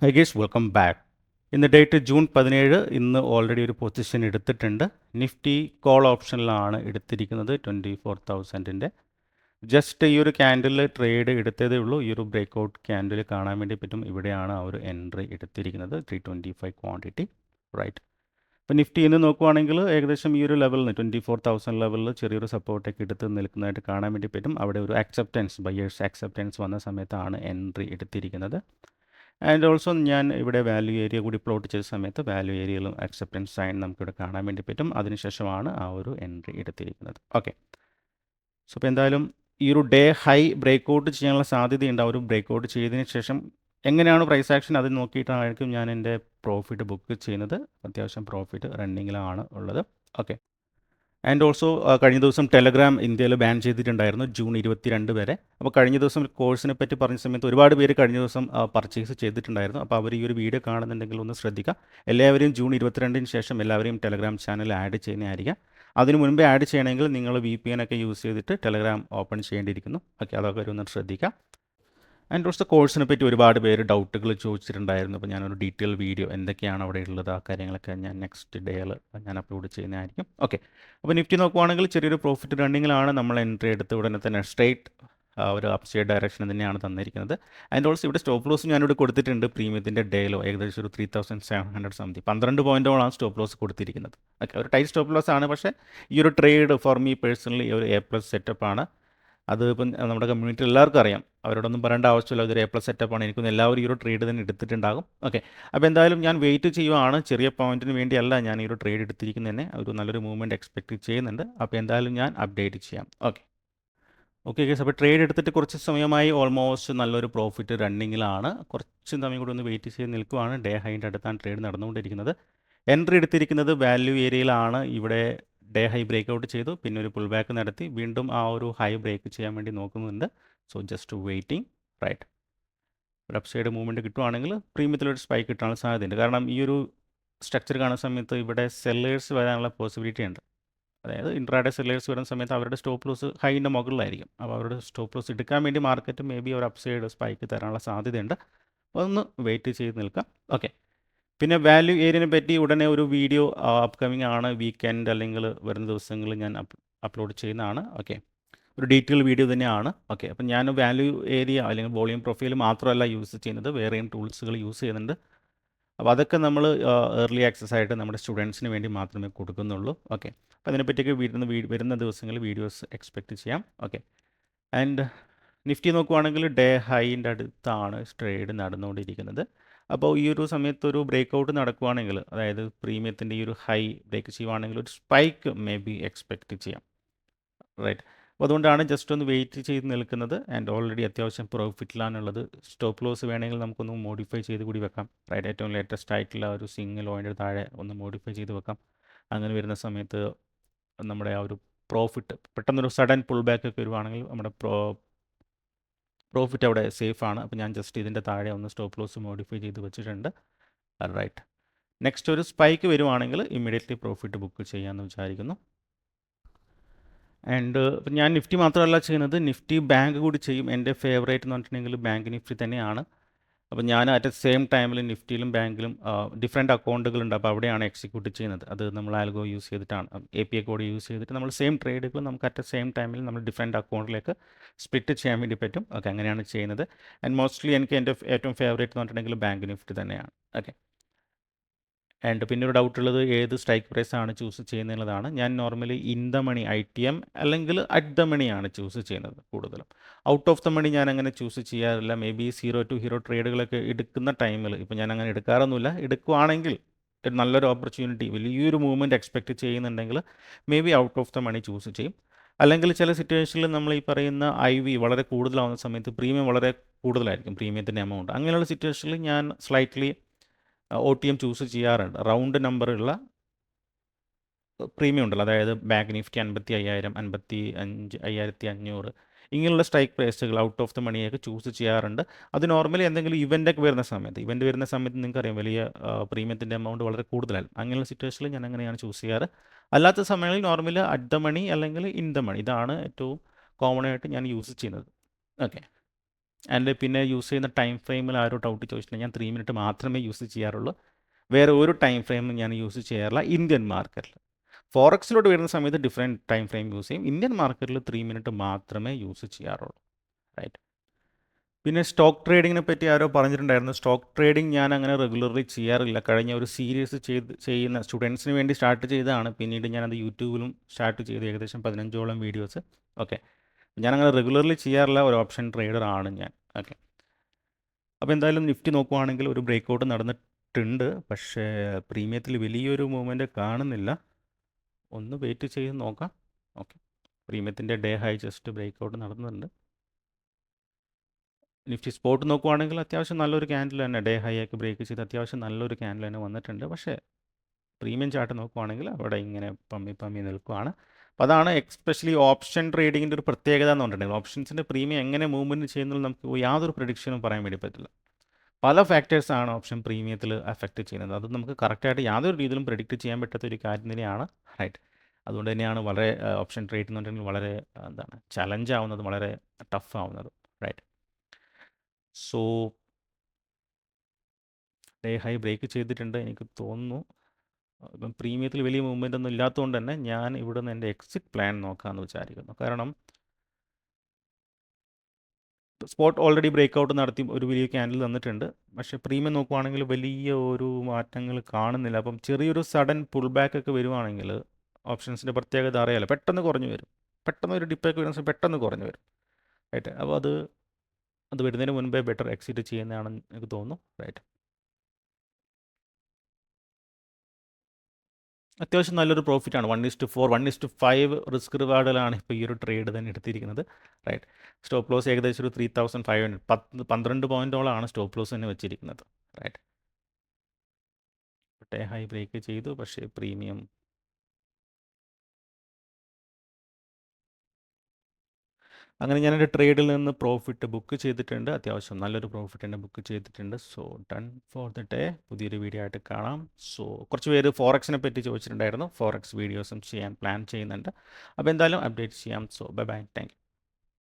High guys, welcome back. ഇന്ന് date June 17. ഇന്ന് already ഒരു പൊസിഷൻ എടുത്തിട്ടുണ്ട്. നിഫ്റ്റി കോൾ ഓപ്ഷനിലാണ് എടുത്തിരിക്കുന്നത് 24,000-ൻ്റെ. ജസ്റ്റ് ഈ ഒരു ക്യാൻഡിൽ ട്രേഡ് എടുത്തതേ ഉള്ളൂ. ഈ ഒരു ബ്രേക്ക്ഔട്ട് ക്യാൻഡിൽ കാണാൻ വേണ്ടി പറ്റും. ഇവിടെയാണ് ആ ഒരു എൻട്രി എടുത്തിരിക്കുന്നത് 325 ക്വാണ്ടിറ്റി, റൈറ്റ്. ഇപ്പോൾ നിഫ്റ്റി ഇന്ന് നോക്കുവാണെങ്കിൽ ഏകദേശം ഈ ഒരു ലെവലിൽ 24,000 ലെവലിൽ ചെറിയൊരു സപ്പോർട്ടൊക്കെ എടുത്ത് നിൽക്കുന്നതായിട്ട് കാണാൻ വേണ്ടി പറ്റും. അവിടെ ഒരു അക്സെപ്റ്റൻസ്, ബയേഴ്സ് അക്സെപ്റ്റൻസ് വന്ന സമയത്താണ് എൻട്രി എടുത്തിരിക്കുന്നത്. ആൻഡ് ഓൾസോ ഞാൻ ഇവിടെ വാല്യൂ ഏരിയ കൂടി പ്ലോട്ട് ചെയ്ത സമയത്ത് വാല്യൂ ഏരിയയിലും അക്സെപ്റ്റൻസ് സൈൻ നമുക്കിവിടെ കാണാൻ വേണ്ടി പറ്റും. അതിനുശേഷമാണ് ആ ഒരു എൻട്രി എടുത്തിരിക്കുന്നത്. ഓക്കെ, സോ അപ്പോൾ എന്തായാലും ഈ ഒരു ഡേ ഹൈ ബ്രേക്ക്ഔട്ട് ചെയ്യാനുള്ള സാധ്യതയുണ്ട്. ആ ഒരു ബ്രേക്ക്ഔട്ട് ചെയ്തതിന് ശേഷം എങ്ങനെയാണ് പ്രൈസ് ആക്ഷൻ അത് നോക്കിയിട്ടായിരിക്കും ഞാൻ എൻ്റെ പ്രോഫിറ്റ് ബുക്ക് ചെയ്യുന്നത്. അത്യാവശ്യം പ്രോഫിറ്റ് റണ്ണിങ്ങിലാണ് ഉള്ളത്. ഓക്കെ, ആൻഡ് ഓൾസോ കഴിഞ്ഞ ദിവസം ടെലഗ്രാം ഇന്ത്യയിൽ ബാൻ ചെയ്തിട്ടുണ്ടായിരുന്നു ജൂൺ 22 വരെ. അപ്പോൾ കഴിഞ്ഞ ദിവസം ഒരു കോഴ്സിനെ പറ്റി പറഞ്ഞ സമയത്ത് ഒരുപാട് പേര് കഴിഞ്ഞ ദിവസം പർച്ചേസ് ചെയ്തിട്ടുണ്ടായിരുന്നു. അപ്പോൾ അവർ ഈ ഒരു വീഡിയോ കാണുന്നുണ്ടെങ്കിൽ ഒന്ന് ശ്രദ്ധിക്കുക. എല്ലാവരെയും ജൂൺ 22-ന് ശേഷം എല്ലാവരെയും ടെലഗ്രാം ചാനൽ ആഡ് ചെയ്യുന്നതായിരിക്കും. അതിന് മുൻപേ ആഡ് ചെയ്യണമെങ്കിൽ നിങ്ങൾ VPN ഒക്കെ യൂസ് ചെയ്തിട്ട് ടെലഗ്രാം ഓപ്പൺ ചെയ്യേണ്ടിയിരിക്കുന്നു. ഓക്കെ, അതൊക്കെ ഒന്ന് ശ്രദ്ധിക്കുക. ആൻഡ് ഓൾസോ കോഴ്സിനെ പറ്റി ഒരുപാട് പേര് ഡൗട്ടുകൾ ചോദിച്ചിട്ടുണ്ടായിരുന്നു. അപ്പോൾ ഞാനൊരു ഡീറ്റെയിൽ വീഡിയോ എന്തൊക്കെയാണ് അവിടെ ഉള്ളത് ആ കാര്യങ്ങളൊക്കെ ഞാൻ നെക്സ്റ്റ് ഡേയിൽ ഞാൻ അപ്ലോഡ് ചെയ്യുന്നതായിരിക്കും. ഓക്കെ, അപ്പോൾ നിഫ്റ്റി നോക്കുവാണെങ്കിൽ ചെറിയൊരു പ്രോഫിറ്റ് റണ്ണിങ്ങിലാണ്. നമ്മൾ എൻട്രി എടുത്ത് ഉടനെ തന്നെ സ്ട്രേറ്റ് ഒരു അപ്സൈഡ് ഡയറക്ഷൻ തന്നെയാണ് തന്നിരിക്കുന്നത്. ആൻഡ് ഓൾസോ ഇവിടെ സ്റ്റോപ്പ് ലോസ് ഞാനിവിടെ കൊടുത്തിട്ടുണ്ട്. പ്രീമിയത്തിൻ്റെ ഡേയിലോ ഏകദേശം ഒരു 3,700 സംതിങ് 12 പോയിൻറ്റോളാണ് സ്റ്റോപ്പ് ലോസ് കൊടുത്തിരിക്കുന്നത്. ഓക്കെ, ഒരു ടൈറ്റ് സ്റ്റോപ്പ് ലോസ് ആണ്. പക്ഷേ ഈ ഒരു ട്രേഡ് ഫോർ മീ പേഴ്സണലി ഒരു A+ സെറ്റപ്പാണ്. അത് ഇപ്പം നമ്മുടെ കമ്മ്യൂണിറ്റി എല്ലാവർക്കും അറിയാം. അവരോടൊന്നും പറയേണ്ട ആവശ്യമില്ല. ഇതൊരു A+ സെറ്റപ്പാണ്. എനിക്കൊന്ന് എല്ലാവരും ഈ ഒരു ട്രേഡ് തന്നെ എടുത്തിട്ടുണ്ടാകും. ഓക്കെ, അപ്പോൾ എന്തായാലും ഞാൻ വെയിറ്റ് ചെയ്യുവാണ്. ചെറിയ പോയിന്റിന് വേണ്ടിയല്ല ഞാൻ ഈ ഒരു ട്രേഡ് എടുത്തിരിക്കുന്നത് തന്നെ. ഒരു നല്ലൊരു മൂവ്മെൻറ്റ് എക്സ്പെക്റ്റ് ചെയ്യുന്നുണ്ട്. അപ്പോൾ എന്തായാലും ഞാൻ അപ്ഡേറ്റ് ചെയ്യാം. ഓക്കെ ഗൈസ്, അപ്പോൾ ട്രേഡ് എടുത്തിട്ട് കുറച്ച് സമയമായി ഓൾമോസ്റ്റ് നല്ലൊരു പ്രോഫിറ്റ് റണ്ണിങ്ങിലാണ്. കുറച്ച് സമയം കൂടി ഒന്ന് വെയിറ്റ് ചെയ്ത് നിൽക്കുവാണ്. ഡേ ഹൈൻ്റെ അടുത്താണ് ട്രേഡ് നടന്നുകൊണ്ടിരിക്കുന്നത്. എൻട്രി എടുത്തിരിക്കുന്നത് വാല്യൂ ഏരിയയിലാണ്. ഇവിടെ ഡേ ഹൈ ബ്രേക്ക്ഔട്ട് ചെയ്തു, പിന്നെ ഒരു പുൾ ബാക്ക് നടത്തി, വീണ്ടും ആ ഒരു ഹൈ ബ്രേക്ക് ചെയ്യാൻ വേണ്ടി നോക്കുന്നുണ്ട്. So just waiting, right. ഒരു അപ്സൈഡ് മൂവ്മെൻറ്റ് കിട്ടുവാണെങ്കിൽ പ്രീമിയത്തിലൊരു സ്പൈക്ക് കിട്ടാനുള്ള സാധ്യതയുണ്ട്. കാരണം ഈ ഒരു സ്ട്രക്ചർ കാണുന്ന സമയത്ത് ഇവിടെ സെല്ലേഴ്സ് വരാനുള്ള പോസിബിലിറ്റി ഉണ്ട്. അതായത് ഇൻട്രാഡേ സെല്ലേഴ്സ് വരുന്ന സമയത്ത് അവരുടെ സ്റ്റോപ്പ് ലോസ് ഹൈൻ്റെ മുകളിലായിരിക്കും. അപ്പോൾ അവരുടെ സ്റ്റോപ്പ് ലോസ് എടുക്കാൻ വേണ്ടി മാർക്കറ്റ് മേ ബി ഒരു അപ്സൈഡ് സ്പൈക്ക് തരാനുള്ള സാധ്യതയുണ്ട്. ഒന്ന് വെയിറ്റ് ചെയ്ത് നിൽക്കാം. ഓക്കെ, പിന്നെ വാല്യൂ ഏരിയനെ പറ്റി ഉടനെ ഒരു വീഡിയോ അപ്കമിങ് ആണ്. വീക്കെൻഡ് അല്ലെങ്കിൽ വരുന്ന ദിവസങ്ങളിൽ ഞാൻ അപ്ലോഡ് ചെയ്യുന്നതാണ്. ഓക്കെ, ഒരു ഡീറ്റെയിൽ വീഡിയോ തന്നെയാണ്. ഓക്കെ, അപ്പം ഞാൻ വാല്യൂ ഏരിയ അല്ലെങ്കിൽ വോളിയം പ്രൊഫൈൽ മാത്രമല്ല യൂസ് ചെയ്യുന്നത്, വേറെയും ടൂൾസുകൾ യൂസ് ചെയ്യുന്നുണ്ട്. അപ്പോൾ അതൊക്കെ നമ്മൾ ഏർലി ആക്സസ് ആയിട്ട് നമ്മുടെ സ്റ്റുഡൻസിന് വേണ്ടി മാത്രമേ കൊടുക്കുന്നുള്ളൂ. ഓക്കെ, അപ്പോൾ അതിനെപ്പറ്റിയൊക്കെ വരുന്ന ദിവസങ്ങളിൽ വീഡിയോസ് എക്സ്പെക്റ്റ് ചെയ്യാം. ഓക്കെ, ആൻഡ് നിഫ്റ്റി നോക്കുവാണെങ്കിൽ ഡേ ഹൈൻ്റെ അടുത്താണ് ട്രേഡ് നടന്നുകൊണ്ടിരിക്കുന്നത്. അപ്പോൾ ഈ ഒരു സമയത്ത് ഒരു ബ്രേക്ക്ഔട്ട് നടക്കുവാണെങ്കിൽ, അതായത് പ്രീമിയത്തിൻ്റെ ഈ ഒരു ഹൈ ബ്രേക്ക് ചെയ്യുവാണെങ്കിൽ ഒരു സ്പൈക്ക് മേ ബി എക്സ്പെക്റ്റ് ചെയ്യാം, റൈറ്റ്. അപ്പോൾ അതുകൊണ്ടാണ് ജസ്റ്റ് ഒന്ന് വെയിറ്റ് ചെയ്ത് നിൽക്കുന്നത്. ആൻഡ് ഓൾറെഡി അത്യാവശ്യം പ്രോഫിറ്റിലാണുള്ളത്. സ്റ്റോപ്പ് ലോസ് വേണമെങ്കിൽ നമുക്കൊന്ന് മോഡിഫൈ ചെയ്ത് കൂടി വെക്കാം, റൈറ്റ്. ഏറ്റവും ലേറ്റസ്റ്റ് ആയിട്ടുള്ള ഒരു സിംഗിൾ ലോയിൻ്റെ താഴെ ഒന്ന് മോഡിഫൈ ചെയ്ത് വെക്കാം. അങ്ങനെ വരുന്ന സമയത്ത് നമ്മുടെ ആ ഒരു പ്രോഫിറ്റ് പെട്ടെന്നൊരു സഡൻ പുൾ ബാക്ക് ഒക്കെ വരുവാണെങ്കിൽ നമ്മുടെ പ്രോഫിറ്റ് അവിടെ സേഫ് ആണ്. അപ്പോൾ ഞാൻ ജസ്റ്റ് ഇതിൻ്റെ താഴെ ഒന്ന് സ്റ്റോപ്പ് ലോസ് മോഡിഫൈ ചെയ്ത് വെച്ചിട്ടുണ്ട്, റൈറ്റ്. നെക്സ്റ്റ് ഒരു സ്പൈക്ക് വരുവാണെങ്കിൽ ഇമ്മീഡിയറ്റ്ലി പ്രോഫിറ്റ് ബുക്ക് ചെയ്യാമെന്ന് വിചാരിക്കുന്നു. ആൻഡ് ഇപ്പം ഞാൻ നിഫ്റ്റി മാത്രമല്ല ചെയ്യുന്നത്, നിഫ്റ്റി ബാങ്ക് കൂടി ചെയ്യും. എൻ്റെ ഫേവറേറ്റ് എന്ന് പറഞ്ഞിട്ടുണ്ടെങ്കിൽ ബാങ്ക് നിഫ്റ്റി തന്നെയാണ്. അപ്പോൾ ഞാൻ അറ്റ് സെയിം ടൈമിൽ നിഫ്റ്റിയിലും ബാങ്കിലും ഡിഫറെൻറ്റ് അക്കൗണ്ടുകളുണ്ട്. അപ്പോൾ അവിടെയാണ് എക്സിക്യൂട്ട് ചെയ്യുന്നത്. അത് നമ്മൾ ആൽഗോ യൂസ് ചെയ്തിട്ടാണ്, API കോഡ് യൂസ് ചെയ്തിട്ട് നമ്മൾ സെയിം ട്രേഡുകൾ നമുക്ക് അറ്റ് സെയിം ടൈമിൽ നമ്മൾ ഡിഫറെൻറ്റ് അക്കൗണ്ടിലേക്ക് സ്പ്ലിറ്റ് ചെയ്യാൻ വേണ്ടി പറ്റും. ഓക്കെ, അങ്ങനെയാണ് ചെയ്യുന്നത്. ആൻഡ് മോസ്റ്റ്ലി എനിക്ക് എൻ്റെ ഏറ്റവും ഫേവറേറ്റ് എന്ന് പറഞ്ഞിട്ടുണ്ടെങ്കിൽ ബാങ്ക് നിഫ്റ്റി തന്നെയാണ്. ഓക്കെ, ആൻഡ് പിന്നെ ഒരു ഡൗട്ട് ഉള്ളത് ഏത് സ്ട്രൈക്ക് പ്രൈസ് ആണ് ചൂസ് ചെയ്യുന്നതാണ്. ഞാൻ normally in the money ITM അല്ലെങ്കിൽ അറ്റ് ദ മണിയാണ് ചൂസ് ചെയ്യുന്നത് കൂടുതലും. ഔട്ട് ഓഫ് ദ മണി ഞാൻ അങ്ങനെ ചൂസ് ചെയ്യാറില്ല. മേ ബി 0 to ഹീറോ ട്രേഡുകളൊക്കെ എടുക്കുന്ന ടൈമിൽ, ഇപ്പോൾ ഞാൻ അങ്ങനെ എടുക്കാറൊന്നുമില്ല. എടുക്കുവാണെങ്കിൽ ഒരു നല്ലൊരു ഓപ്പർച്യൂണിറ്റി, വലിയൊരു മൂവ്മെൻറ്റ് എക്സ്പെക്റ്റ് ചെയ്യുന്നുണ്ടെങ്കിൽ maybe out of the money choose ചെയ്യും. അല്ലെങ്കിൽ ചില സിറ്റുവേഷനിൽ നമ്മൾ ഈ പറയുന്ന IV വളരെ കൂടുതലാവുന്ന സമയത്ത് പ്രീമിയം വളരെ കൂടുതലായിരിക്കും, പ്രീമിയത്തിൻ്റെ എമൗണ്ട്. അങ്ങനെയുള്ള സിറ്റുവേഷനിൽ ഞാൻ സ്ലൈറ്റ്ലി OTM ചൂസ് ചെയ്യാറുണ്ട്. റൗണ്ട് നമ്പറുള്ള പ്രീമിയം ഉണ്ടല്ലോ, അതായത് ബാങ്ക് നിഫ്റ്റി 55,000, 55,500 ഇങ്ങനെയുള്ള സ്ട്രൈക്ക് പ്രൈസുകൾ ഔട്ട് ഓഫ് ദ മണിയൊക്കെ ചൂസ് ചെയ്യാറുണ്ട്. അത് നോർമലി എന്തെങ്കിലും ഇവൻ്റൊക്കെ വരുന്ന സമയത്ത് നിങ്ങൾക്കറിയാം വലിയ പ്രീമിയത്തിൻ്റെ എമൗണ്ട് വളരെ കൂടുതലായി. അങ്ങനെയുള്ള സിറ്റുവേഷനിൽ ഞാൻ അങ്ങനെയാണ് ചൂസ് ചെയ്യാറ്. അല്ലാത്ത സമയങ്ങളിൽ നോർമലി അറ്റ് ദ മണി അല്ലെങ്കിൽ ഇൻ ദ മണി, ഇതാണ് ഏറ്റവും കോമൺ ആയിട്ട് ഞാൻ യൂസ് ചെയ്യുന്നത്. ഓക്കെ, ആൻഡ് പിന്നെ യൂസ് ചെയ്യുന്ന ടൈം ഫ്രെയിമിൽ ആരോ ഡൗട്ട് ചോദിച്ചിട്ടുണ്ട്. ഞാൻ 3 മിനിറ്റ് മാത്രമേ യൂസ് ചെയ്യാറുള്ളൂ. വേറെ ഒരു ടൈം ഫ്രെയിമും ഞാൻ യൂസ് ചെയ്യാറില്ല ഇന്ത്യൻ മാർക്കറ്റിൽ. ഫോറക്സിലോട്ട് വരുന്ന സമയത്ത് ഡിഫറെൻറ്റ് ടൈം ഫ്രെയിം യൂസ് ചെയ്യും. ഇന്ത്യൻ മാർക്കറ്റിൽ 3 മിനിറ്റ് മാത്രമേ യൂസ് ചെയ്യാറുള്ളൂ. റൈറ്റ്. പിന്നെ സ്റ്റോക്ക് ട്രേഡിങ്ങിനെ പറ്റി ആരോ പറഞ്ഞിട്ടുണ്ടായിരുന്നു. സ്റ്റോക്ക് ട്രേഡിംഗ് ഞാൻ അങ്ങനെ റെഗുലർലി ചെയ്യാറില്ല. കഴിഞ്ഞ ഒരു സീരീസ് ചെയ്യുന്ന സ്റ്റുഡൻസിന് വേണ്ടി സ്റ്റാർട്ട് ചെയ്തതാണ്. പിന്നീട് ഞാനത് യൂട്യൂബിലും സ്റ്റാർട്ട് ചെയ്തു, ഏകദേശം 15ഓളം വീഡിയോസ്. ഓക്കെ, ഞാനങ്ങനെ റെഗുലർലി ചെയ്യാറില്ല. ഒരു ഓപ്ഷൻ ട്രേഡർ ആണ് ഞാൻ. ഓക്കെ, അപ്പോൾ എന്തായാലും നിഫ്റ്റി നോക്കുവാണെങ്കിൽ ഒരു ബ്രേക്കൗട്ട് നടന്നിട്ടുണ്ട്. പക്ഷേ പ്രീമിയത്തിൽ വലിയൊരു മൂവ്മെൻറ്റ് കാണുന്നില്ല. ഒന്ന് വെയിറ്റ് ചെയ്ത് നോക്കാം. ഓക്കെ, പ്രീമിയത്തിൻ്റെ ഡേ ഹൈ ജസ്റ്റ് ബ്രേക്കൗട്ട് നടന്നിട്ടുണ്ട്. നിഫ്റ്റി സ്പോട്ട് നോക്കുവാണെങ്കിൽ അത്യാവശ്യം നല്ലൊരു ക്യാൻഡിൽ തന്നെ ഡേ ഹൈ ഒക്കെ ബ്രേക്ക് ചെയ്ത് അത്യാവശ്യം നല്ലൊരു ക്യാൻഡിൽ തന്നെ വന്നിട്ടുണ്ട്. പക്ഷേ പ്രീമിയം ചാർട്ട് നോക്കുവാണെങ്കിൽ അവിടെ ഇങ്ങനെ പമ്മി നിൽക്കുവാണ്. അപ്പോൾ അതാണ് എക്സ്പെഷ്യലി ഓപ്ഷൻ ട്രേഡിങ്ങിൻ്റെ ഒരു പ്രത്യേകത എന്ന് പറഞ്ഞിട്ടുണ്ടെങ്കിൽ ഓപ്ഷൻസിൻ്റെ പ്രീമിയം എങ്ങനെ മൂവ്മെൻറ്റ് ചെയ്യുന്നത് നമുക്ക് യാതൊരു പ്രഡിക്ഷനും പറയാൻ വേണ്ടി പറ്റില്ല. പല ഫാക്ടേഴ്സാണ് ഓപ്ഷൻ പ്രീമിയത്തിൽ അഫക്റ്റ് ചെയ്യുന്നത്. അത് നമുക്ക് കറക്റ്റായിട്ട് യാതൊരു രീതിയിലും പ്രെഡിക്റ്റ് ചെയ്യാൻ പറ്റാത്ത ഒരു കാര്യം തന്നെയാണ്. റൈറ്റ്. അതുകൊണ്ട് തന്നെയാണ് വളരെ ഓപ്ഷൻ ട്രേഡ് എന്ന് പറഞ്ഞിട്ടുണ്ടെങ്കിൽ വളരെ ചലഞ്ച് ആവുന്നത്, വളരെ ടഫ് ആവുന്നത്. Right. So day high break ചെയ്തിട്ടുണ്ട് എനിക്ക് തോന്നുന്നു. ഇപ്പം പ്രീമിയത്തിൽ വലിയ മൂവ്മെൻ്റ് ഒന്നും ഇല്ലാത്തതുകൊണ്ട് തന്നെ ഞാൻ ഇവിടെ നിന്ന് എൻ്റെ എക്സിറ്റ് പ്ലാൻ നോക്കാമെന്ന് വിചാരിക്കുന്നു. കാരണം സ്പോട്ട് ഓൾറെഡി ബ്രേക്കൗട്ട് നടത്തി ഒരു വലിയ ക്യാൻഡിൽ തന്നിട്ടുണ്ട്. പക്ഷേ പ്രീമിയം നോക്കുവാണെങ്കിൽ വലിയ ഒരു മാറ്റങ്ങൾ കാണുന്നില്ല. അപ്പം ചെറിയൊരു സഡൻ പുൾ ബാക്ക് ഒക്കെ വരുവാണെങ്കിൽ ഓപ്ഷൻസിൻ്റെ പ്രത്യേകത അറിയാലോ, പെട്ടെന്ന് കുറഞ്ഞു വരും. പെട്ടെന്ന് ഒരു ഡിപ്പൊക്കെ വരുന്ന സമയം പെട്ടെന്ന് കുറഞ്ഞു വരും. റൈറ്റ്. അപ്പോൾ അത് വരുന്നതിന് മുൻപേ ബെറ്റർ എക്സിറ്റ് ചെയ്യുന്നതാണെന്ന് എനിക്ക് തോന്നുന്നു. റൈറ്റ്. അത്യാവശ്യം നല്ലൊരു പ്രോഫിറ്റാണ്. 1:4 1:5 റിസ്ക് റിവാർഡിലാണ് ഇപ്പോൾ ഈ ഒരു ട്രേഡ് തന്നെ എടുത്തിരിക്കുന്നത്. റൈറ്റ്. സ്റ്റോപ്പ് ലോസ് ഏകദേശം ഒരു 3500 12 പോയിൻറ്റോളാണ് സ്റ്റോപ്പ് ലോസ് തന്നെ വെച്ചിരിക്കുന്നത്. റൈറ്റ്. ഡേ ഹൈ ബ്രേക്ക് ചെയ്തു, പക്ഷേ പ്രീമിയം അങ്ങനെ ഞാനൊരു ട്രേഡിൽ നിന്ന് പ്രോഫിറ്റ് ബുക്ക് ചെയ്തിട്ടുണ്ട്. അത്യാവശ്യം നല്ലൊരു പ്രോഫിറ്റ് തന്നെ ബുക്ക് ചെയ്തിട്ടുണ്ട്. So done for the day. പുതിയൊരു വീഡിയോ ആയിട്ട് കാണാം. സോ കുറച്ച് പേര് ഫോറക്സിനെ പറ്റി ചോദിച്ചിട്ടുണ്ടായിരുന്നു. ഫോറക്സ് വീഡിയോസും ചെയ്യാൻ പ്ലാൻ ചെയ്യുന്നുണ്ട്. അപ്പോൾ എന്തായാലും അപ്ഡേറ്റ് ചെയ്യാം. So bye bye, thank you.